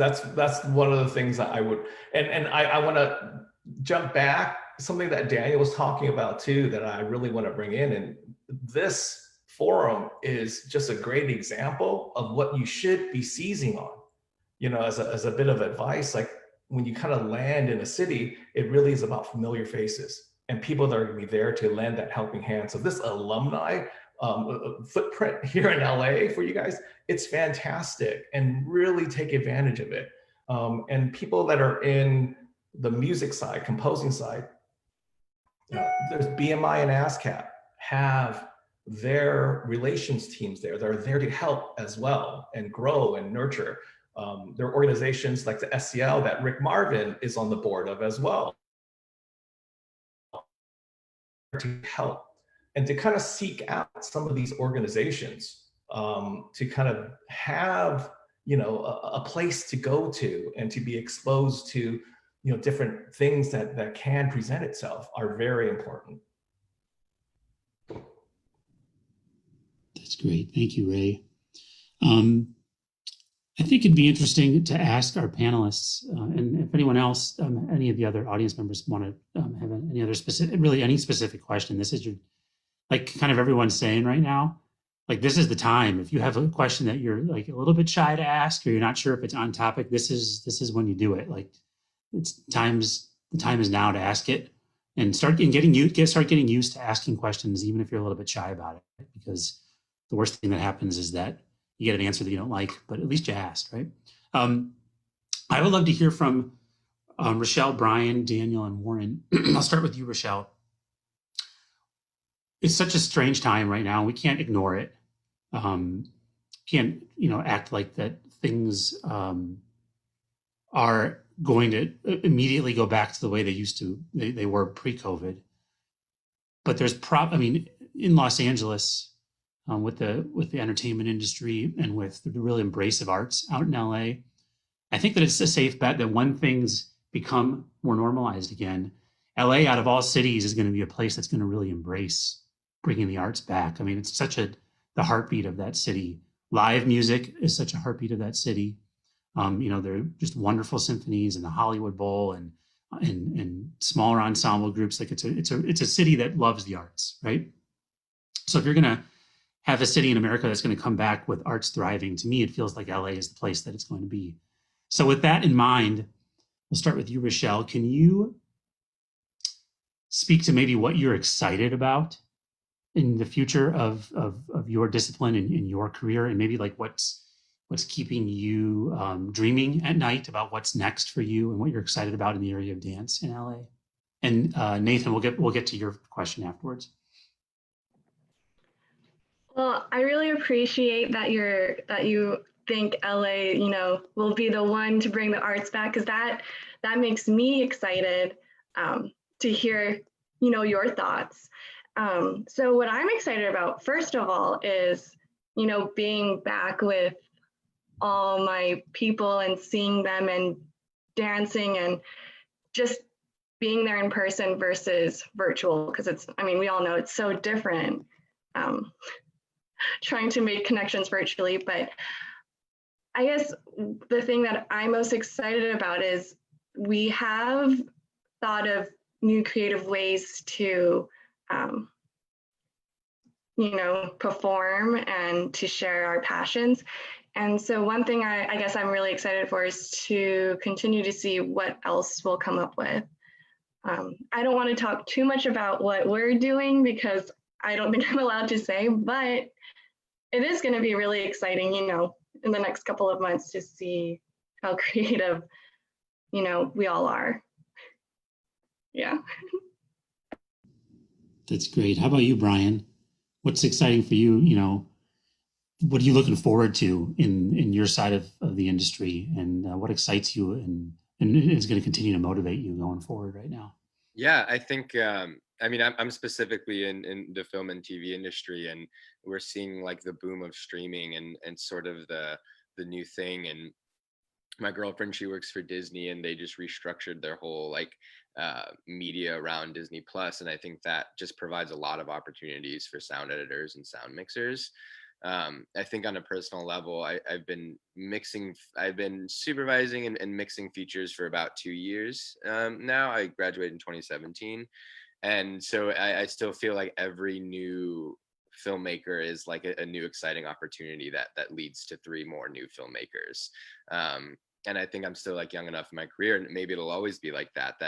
one of the things that I would, and I want to jump back, something that Daniel was talking about too, that I really want to bring in. And this forum is just a great example of what you should be seizing on, you know, as a bit of advice. Like when you kind of land in a city, it really is about familiar faces and people that are going to be there to lend that helping hand. So this alumni footprint here in LA for you guys, it's fantastic, and really take advantage of it. And people that are in the music side, composing side, there's BMI and ASCAP have their relations teams there. They're there to help as well and grow and nurture. There are organizations like the SCL that Rick Marvin is on the board of as well, to help and to kind of seek out some of these organizations to kind of have, you know, a place to go to and to be exposed to, you know, different things that can present itself are very important. That's great. Thank you, Ray. I think it'd be interesting to ask our panelists, and if anyone else, any of the other audience members want to have any other specific, really any specific question. This is your, like kind of everyone's saying right now, like this is the time. If you have a question that you're like a little bit shy to ask, or you're not sure if it's on topic, this is when you do it. Like the time is now to ask it, and start getting used to asking questions, even if you're a little bit shy about it, because the worst thing that happens is that you get an answer that you don't like, but at least you asked, right? I would love to hear from Rochelle, Brian, Daniel, and Warren. I'll start with you, Rochelle. It's such a strange time right now. We can't ignore it. Can't, you know, act like that things are going to immediately go back to the way they were pre-COVID. But there's in Los Angeles, with the entertainment industry and with the real embrace of arts out in LA, I think that it's a safe bet that when things become more normalized again, LA out of all cities is going to be a place that's going to really embrace bringing the arts back. I mean, it's the heartbeat of that city. Live music is such a heartbeat of that city. There are just wonderful symphonies and the Hollywood Bowl and smaller ensemble groups. Like it's a city that loves the arts, right? So if you're going to have a city in America that's going to come back with arts thriving, to me, it feels like LA is the place that it's going to be. So with that in mind, we'll start with you, Rochelle. Can you speak to maybe what you're excited about in the future of your discipline and in your career, and maybe like what's keeping you dreaming at night about what's next for you and what you're excited about in the area of dance in LA? And Nathan, we'll get to your question afterwards. Well, I really appreciate that you think LA, will be the one to bring the arts back, because that makes me excited to hear, your thoughts. So what I'm excited about, first of all, is, being back with all my people and seeing them and dancing and just being there in person versus virtual, because we all know it's so different. Trying to make connections virtually, but I guess the thing that I'm most excited about is we have thought of new creative ways to, perform and to share our passions. And so one thing I guess I'm really excited for is to continue to see what else we'll come up with. I don't want to talk too much about what we're doing because I don't think I'm allowed to say, but it is going to be really exciting, in the next couple of months to see how creative, we all are. Yeah. That's great. How about you, Brian? What's exciting for you? What are you looking forward to in your side of the industry, and what excites you and is going to continue to motivate you going forward right now? Yeah, I think, I'm specifically in the film and TV industry, and we're seeing like the boom of streaming and sort of the new thing. And my girlfriend, she works for Disney, and they just restructured their whole media around Disney Plus. And I think that just provides a lot of opportunities for sound editors and sound mixers. I think on a personal level, I've been supervising and mixing features for about 2 years now. I graduated in 2017. And so I still feel like every new filmmaker is like a new exciting opportunity that leads to 3 more new filmmakers. And I think I'm still young enough in my career, and maybe it'll always be like that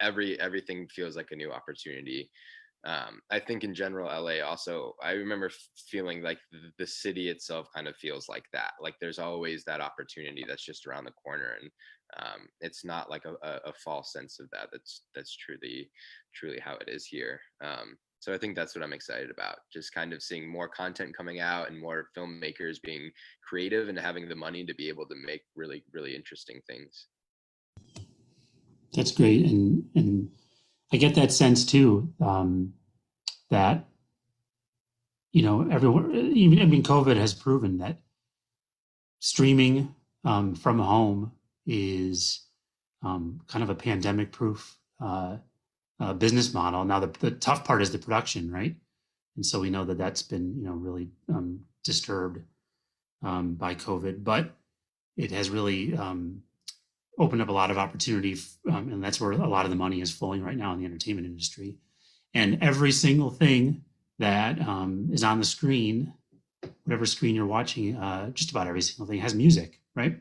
everything feels like a new opportunity. I think in general, LA also, I remember feeling like the city itself kind of feels like that. Like there's always that opportunity that's just around the corner. And it's not like a false sense of that. That's truly how it is here. So I think that's what I'm excited about. Just kind of seeing more content coming out and more filmmakers being creative and having the money to be able to make really, really interesting things. That's great. And I get that sense too, that, everyone, COVID has proven that streaming from home is kind of a pandemic proof business model. Now, the tough part is the production, right? And so we know that that's been, really disturbed by COVID, but it has really opened up a lot of opportunity, and that's where a lot of the money is flowing right now in the entertainment industry. And every single thing that is on the screen, whatever screen you're watching, just about every single thing has music, right?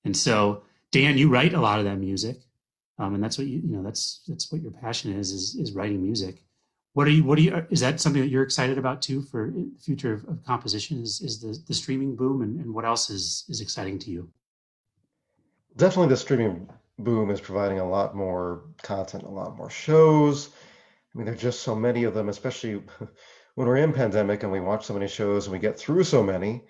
And so, Dan, you write a lot of that music, and that's what that's what your passion is writing music. What are you? Is that something that you're excited about too for the future of composition? Is the streaming boom, and what else is exciting to you? Definitely the streaming boom is providing a lot more content, a lot more shows. There are just so many of them, especially when we're in pandemic and we watch so many shows and we get through so many.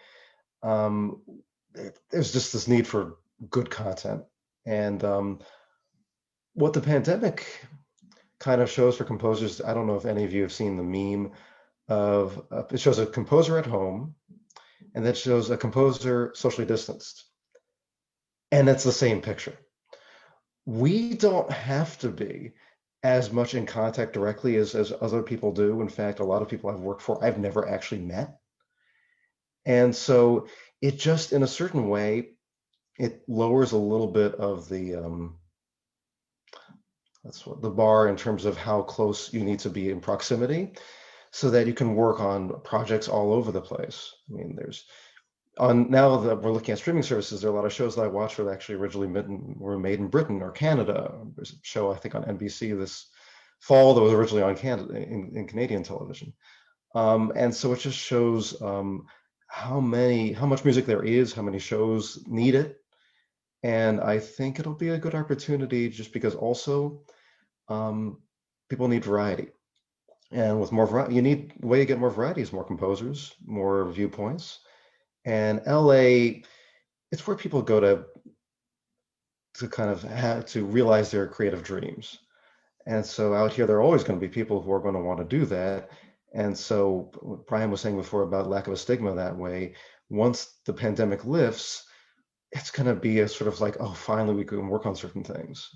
There's just this need for good content And what the pandemic kind of shows for composers, I don't know if any of you have seen the meme of, it shows a composer at home, and then shows a composer socially distanced. And it's the same picture. We don't have to be as much in contact directly as other people do. In fact, a lot of people I've worked for, I've never actually met. And so it just, in a certain way, it lowers a little bit of the, that's what the bar in terms of how close you need to be in proximity so that you can work on projects all over the place. I mean, now that we're looking at streaming services, there are a lot of shows that I watched that actually originally were made in Britain or Canada. There's a show, I think, on NBC this fall that was originally on in Canadian television. And so it just shows how much music there is, how many shows need it. And I think it'll be a good opportunity just because also people need variety. And with more variety, the way you get more variety is more composers, more viewpoints. And LA, it's where people go to kind of have to realize their creative dreams. And so out here, there are always going to be people who are going to want to do that. And so what Brian was saying before about lack of a stigma that way, once the pandemic lifts, it's going to be a sort of like, oh, finally we can work on certain things.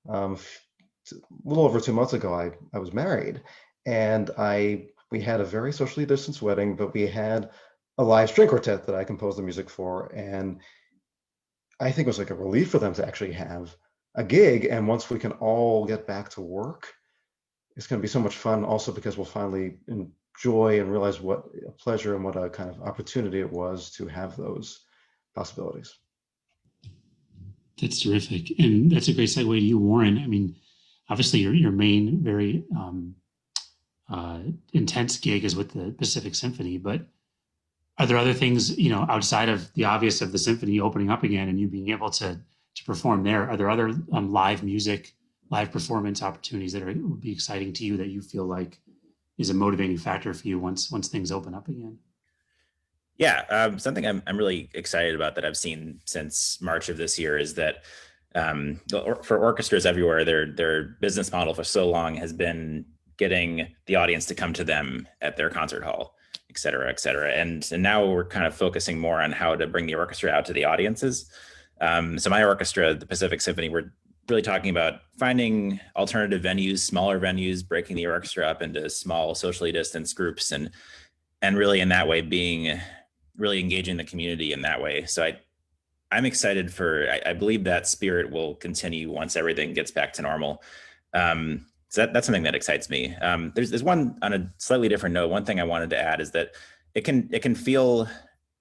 A little over 2 months ago, I was married, and we had a very socially distanced wedding, but we had a live string quartet that I composed the music for. And I think it was like a relief for them to actually have a gig. And once we can all get back to work, it's going to be so much fun also because we'll finally enjoy and realize what a pleasure and what a kind of opportunity it was to have those possibilities. That's terrific. And that's a great segue to you, Warren. I mean, obviously your main, very intense gig is with the Pacific Symphony, but are there other things, outside of the obvious of the symphony opening up again and you being able to perform there? Are there other live music, live performance opportunities that would be exciting to you that you feel like is a motivating factor for you once things open up again? Yeah, something I'm really excited about that I've seen since March of this year is that for orchestras everywhere, their business model for so long has been getting the audience to come to them at their concert hall, et cetera, et cetera. And now we're kind of focusing more on how to bring the orchestra out to the audiences. So my orchestra, the Pacific Symphony, we're really talking about finding alternative venues, smaller venues, breaking the orchestra up into small socially distanced groups and really in that way really engaging the community in that way. So I'm excited I believe that spirit will continue once everything gets back to normal. So that's something that excites me. There's one on a slightly different note. One thing I wanted to add is that it can feel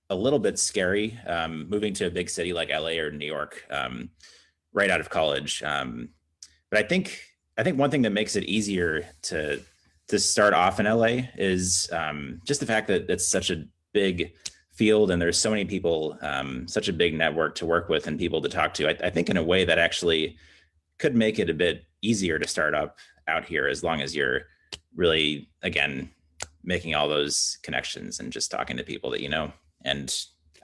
a little bit scary moving to a big city like LA or New York right out of college. But I think one thing that makes it easier to start off in LA is just the fact that it's such a big field and there's so many people, such a big network to work with and people to talk to. I think in a way that actually could make it a bit easier to start up out here as long as you're really, again, making all those connections and just talking to people that you know. And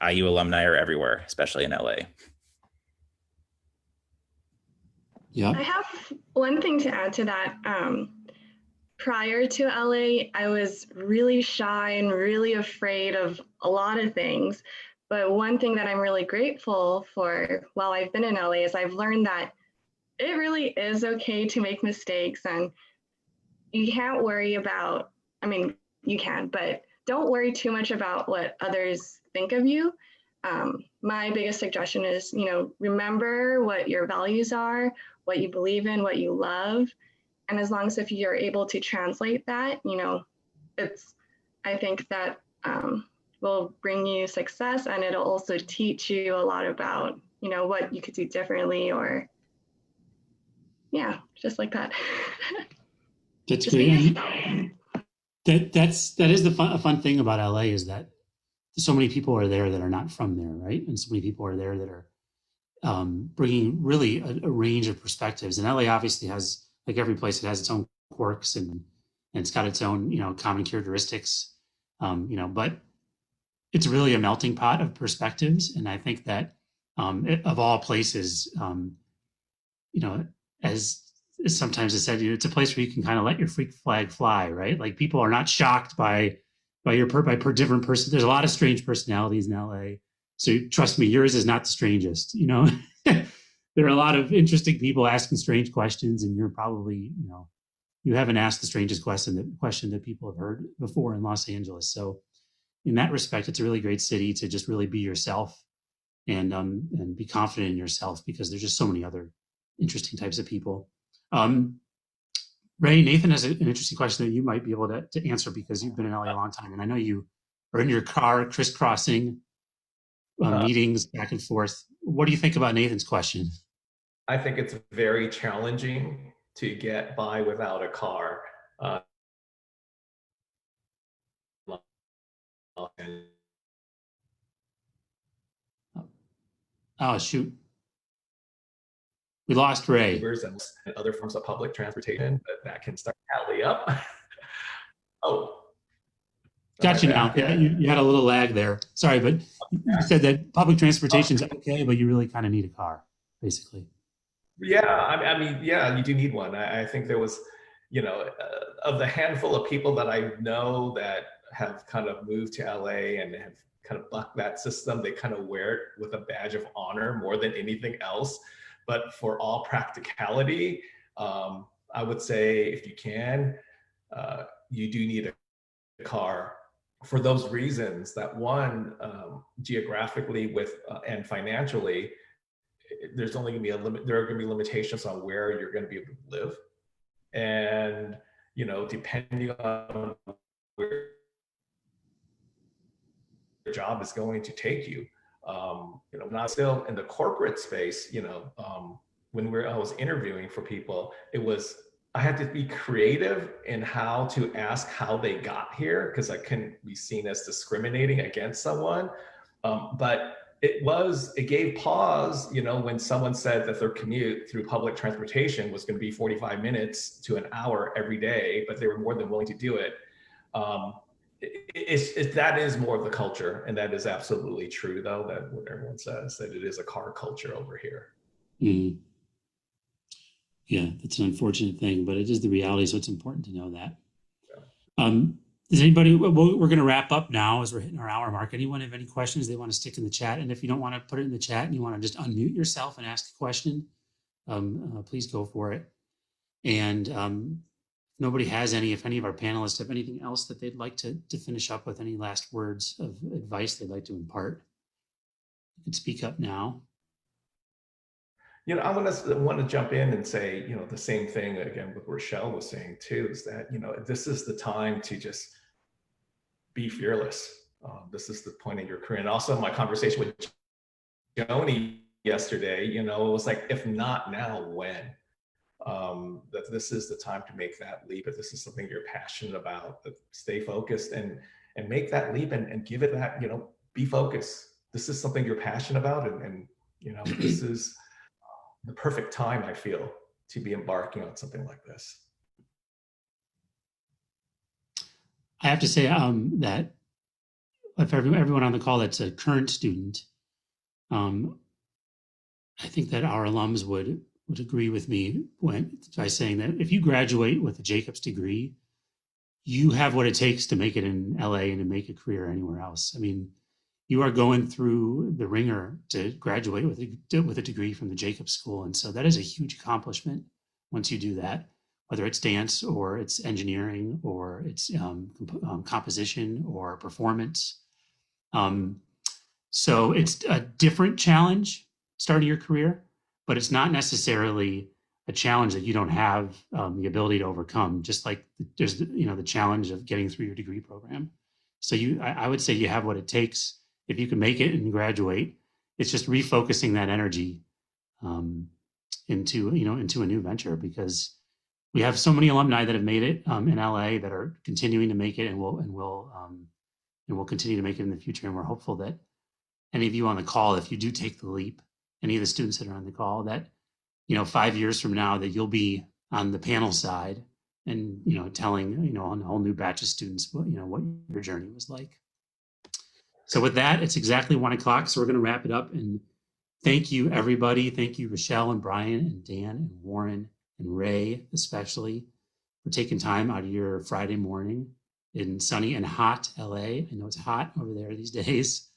IU alumni are everywhere, especially in LA. Yeah. I have one thing to add to that. Prior to LA, I was really shy and really afraid of a lot of things. But one thing that I'm really grateful for while I've been in LA is I've learned that it really is okay to make mistakes, and you can't worry about, you can, but don't worry too much about what others think of you. My biggest suggestion is, remember what your values are, what you believe in, what you love. And as long as if you're able to translate that, I think that will bring you success, and it'll also teach you a lot about, what you could do differently or, yeah, just like that. That's great. That is a fun thing about LA is that so many people are there that are not from there, right? And so many people are there that are bringing really a range of perspectives. And LA obviously has, like every place, it has its own quirks and it's got its own, common characteristics, but it's really a melting pot of perspectives. And I think that of all places, as sometimes it's said, it's a place where you can kind of let your freak flag fly, right? Like people are not shocked by different person. There's a lot of strange personalities in LA. So trust me, yours is not the strangest. There are a lot of interesting people asking strange questions, and you're probably, you haven't asked the strangest question that people have heard before in Los Angeles. So in that respect, it's a really great city to just really be yourself and be confident in yourself, because there's just so many other interesting types of people. Ray, Nathan has an interesting question that you might be able to answer, because you've been in LA a long time, and I know you are in your car crisscrossing meetings back and forth. What do you think about Nathan's question? I think it's very challenging to get by without a car. Oh, shoot. We lost Ray. Ubers and other forms of public transportation, but that can start tally up. Oh. Got you now. Yeah, you had a little lag there. Sorry, but you said that public transportation is okay, but you really kind of need a car, basically. Yeah, I mean, yeah, you do need one. I think there was, of the handful of people that I know that have kind of moved to LA and have kind of bucked that system, they kind of wear it with a badge of honor more than anything else. But for all practicality, I would say if you can, you do need a car for those reasons. That one, geographically and financially, there's only going to be a limit. There are going to be limitations on where you're going to be able to live, and depending on where your job is going to take you. Not still in the corporate space. When I was interviewing for people, I had to be creative in how to ask how they got here, because I couldn't be seen as discriminating against someone. But it gave pause, when someone said that their commute through public transportation was going to be 45 minutes to an hour every day, but they were more than willing to do it. That is more of the culture, and that is absolutely true, though, that what everyone says, that it is a car culture over here. Mm-hmm. Yeah, that's an unfortunate thing, but it is the reality, so it's important to know that. Yeah. Does anybody, we're going to wrap up now as we're hitting our hour mark. Anyone have any questions they want to stick in the chat? And if you don't want to put it in the chat and you want to just unmute yourself and ask a question, please go for it. And nobody has any, if any of our panelists have anything else that they'd like to finish up with, any last words of advice they'd like to impart, you can speak up now. I want to jump in and say, the same thing again with Rochelle was saying too, is that, this is the time to just be fearless. This is the point in your career. And also my conversation with Joni yesterday, it was like, if not now, when? That this is the time to make that leap. If this is something you're passionate about, stay focused and make that leap and give it that, be focused. This is something you're passionate about, and this is the perfect time, I feel, to be embarking on something like this. I have to say that for everyone on the call that's a current student, I think that our alums would agree with me by saying that if you graduate with a Jacobs degree, you have what it takes to make it in LA and to make a career anywhere else. I mean, you are going through the ringer to graduate with a degree from the Jacobs School. And so that is a huge accomplishment once you do that, whether it's dance or it's engineering or it's composition or performance. So it's a different challenge starting your career, but it's not necessarily a challenge that you don't have the ability to overcome, just like there's the challenge of getting through your degree program. So I would say you have what it takes. If you can make it and graduate, it's just refocusing that energy into a new venture, because we have so many alumni that have made it in LA that are continuing to make it and will continue to make it in the future. And we're hopeful that any of you on the call, if you do take the leap, any of the students that are on the call, that 5 years from now that you'll be on the panel side and telling a whole new batch of students what your journey was like. So with that, it's exactly 1 o'clock. So we're going to wrap it up. And Thank you, everybody. Thank you, Rochelle and Brian and Dan and Warren and Ray, especially, for taking time out of your Friday morning in sunny and hot LA. I know it's hot over there these days.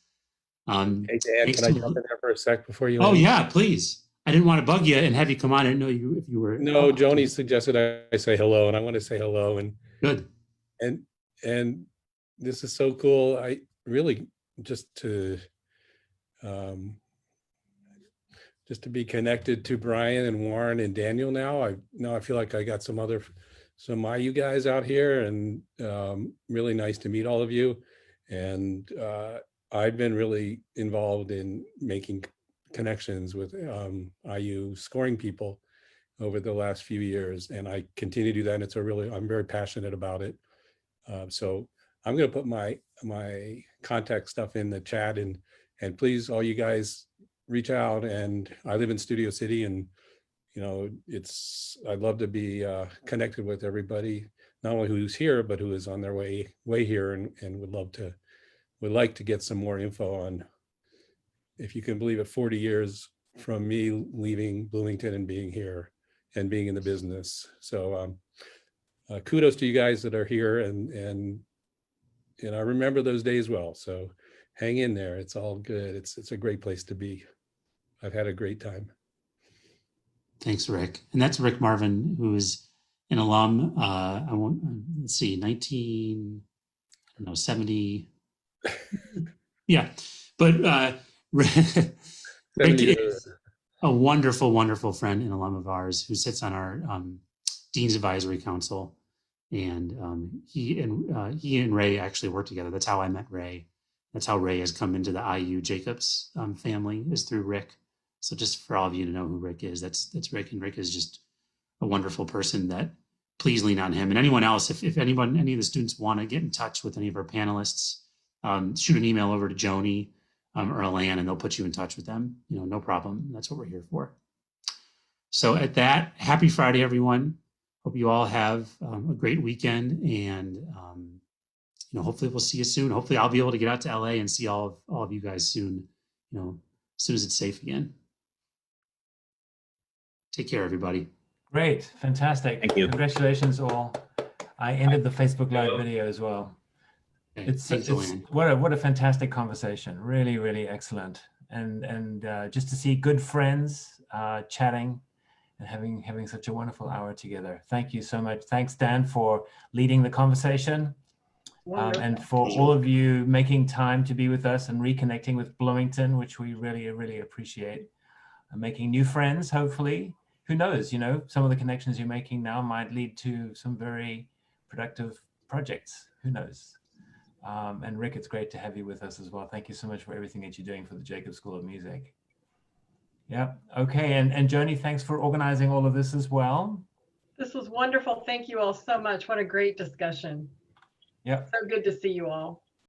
Hey, Dan, thanks can I to- jump in there for a sec before you Oh, leave? yeah, please. I didn't want to bug you and have you come on. I didn't know you if you were. No, Joni suggested I say hello, and I want to say hello. And Good. And this is so cool. I really just to be connected to Brian and Warren and Daniel now. I feel like I got some IU guys out here, and really nice to meet all of you. And I've been really involved in making connections with IU scoring people over the last few years, and I continue to do that. And I'm very passionate about it. So I'm going to put my contact stuff in the chat, and please, all you guys, reach out. And I live in Studio City, and I'd love to be connected with everybody, not only who's here, but who is on their way here, and would like to get some more info on, if you can believe it, 40 years from me leaving Bloomington and being here and being in the business. So kudos to you guys that are here, and I remember those days well. So hang in there. It's all good. It's a great place to be. I've had a great time. Thanks, Rick. And that's Rick Marvin, who is an alum. Let's see, 1970. Yeah, but Rick is a wonderful, wonderful friend and alum of ours who sits on our Dean's Advisory Council. And he and Ray actually work together. That's how I met Ray. That's how Ray has come into the IU Jacobs family, is through Rick. So just for all of you to know who Rick is, that's Rick. And Rick is just a wonderful person. That please lean on him. And anyone else, if any of the students want to get in touch with any of our panelists, shoot an email over to Joni or Alan, and they'll put you in touch with them. No problem. That's what we're here for. So at that, happy Friday, everyone. Hope you all have a great weekend, and hopefully we'll see you soon. Hopefully I'll be able to get out to LA and see all of you guys soon, as soon as it's safe again. Take care, everybody. Great, fantastic. Thank you. Congratulations all. I ended the Facebook Live video as well. Okay, It's thanks, Joanne. what a fantastic conversation. Really, really excellent. And just to see good friends chatting and having such a wonderful hour together. Thank you so much. Thanks, Dan, for leading the conversation. And for all of you making time to be with us and reconnecting with Bloomington, which we really, really appreciate. And making new friends, hopefully. Who knows, some of the connections you're making now might lead to some very productive projects. Who knows? And Rick, it's great to have you with us as well. Thank you so much for everything that you're doing for the Jacobs School of Music. Yeah, okay. And Joni, thanks for organizing all of this as well. This was wonderful. Thank you all so much. What a great discussion. Yeah. So good to see you all.